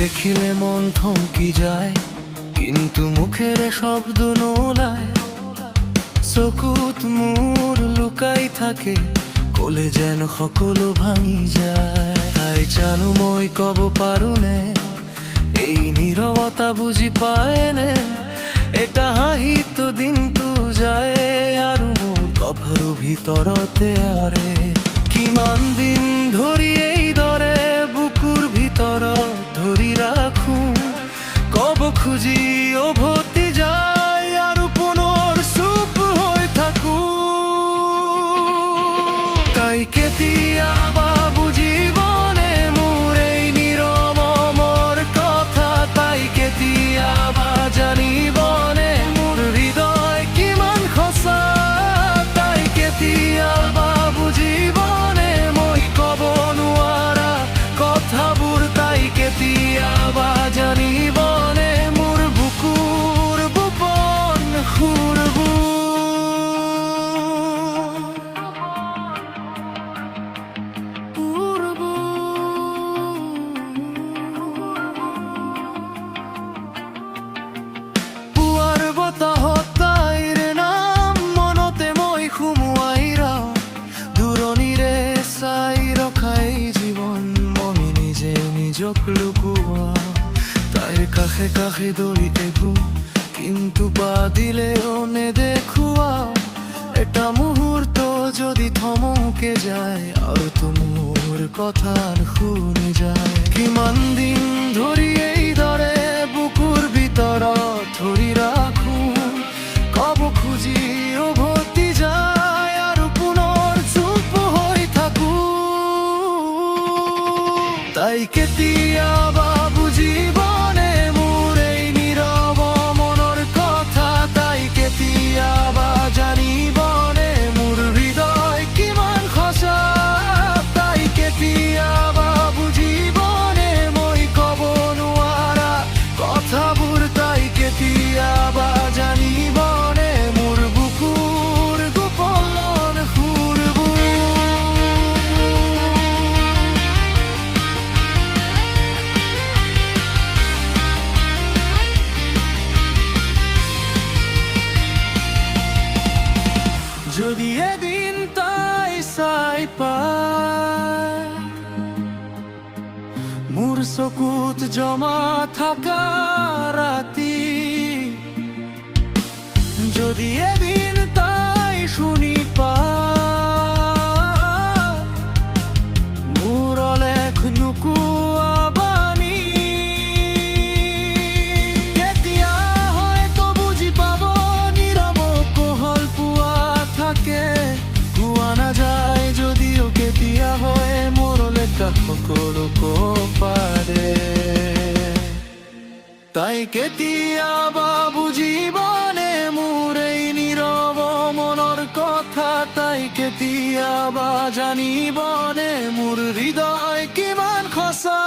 দেখিলে মন থমকি যায়, কিন্তু মুখের শব্দ নোলায়। চকুত মোৰ লুকাই থাকে, কলে যেন সকলো ভাঙি যায়। তাই জানো মই কব পাৰোনে, এই নীৰৱতা বুজি পায়নে? এটা হাঁহিত দিনটো যায় আৰু মোৰ কভাৰৰ ভিতৰতে আৰে। কিমান দিন ধৰি এইদৰে বুকুৰ ভিতৰত ধৰি ৰাখো, কব খুজি উভতি যায় আৰু পুনৰ চুপ হৈ থাকো। তাই কেতিয়াবা বুজিবনে মোৰ এই নীৰৱ মোৰ কথা? তাই কেতিয়াবা জানিবনে মোৰ হৃদয় কিমান সঁচা? তাই কেতিয়াবা বুজিবনে মই কব নোৱাৰা কথাবোৰ? তাই কেতিয়াবা জানিবনে মোৰ বুকুৰ গোপন সুৰবোৰ? পুৱাৰ বতাহত তাইৰ নাম মনতে মই সুমুৱাই ৰাও, দূৰণিৰে চাই ৰখাই জীৱন মই নিজে নিজক লুকুৱা। তাইৰ কাষে কাষে দৌৰি দেখো, কিন্তু বাদিলেও নেদেখুৱা। এটা মুহূৰ্ত যদি থমকে যায় আৰু মোৰ কথা শুনি যায়। কিমান দিন ধৰি এইদৰে বুকুৰ ভিতৰত ধৰি ৰাখো, কব খুজি উভতি যায় আৰু পুনৰ চুপ হৈ থাকো। তাই কেতিয়াবা বুজিবনে মোৰ এই নীৰৱ মনৰ কথা? তাই কেতিয়াবা জানিবনে মোৰ হৃদয় কিমান সঁচা? তাই কেতিয়াবা বুজিবনে মই কব নোৱাৰা কথাবোৰ? তাই কেতিয়াবা জানিবনে মোৰ বুকুৰ গোপন সুৰবোৰ? যদি এদিন তাই চাই পায় মোৰ চকুত জমা থকা ৰাতি, যদি এদিন তাই শুনি পায় মোৰ অলেখ নুকুৱা বাণী, তেতিয়া হয়তো বুজি পাব নীৰৱ কোহল পোৱা থাকে। কোৱা নাযায় যদিও কেতিয়া হয় মোৰ লেখা সকলো কব পাৰে। তাই কেতিয়াবা বুজিবনে মোৰ এই নীৰৱ মনৰ কথা? তাই কেতিয়াবা জানিবনে মোৰ হৃদয় কিমান সঁচা?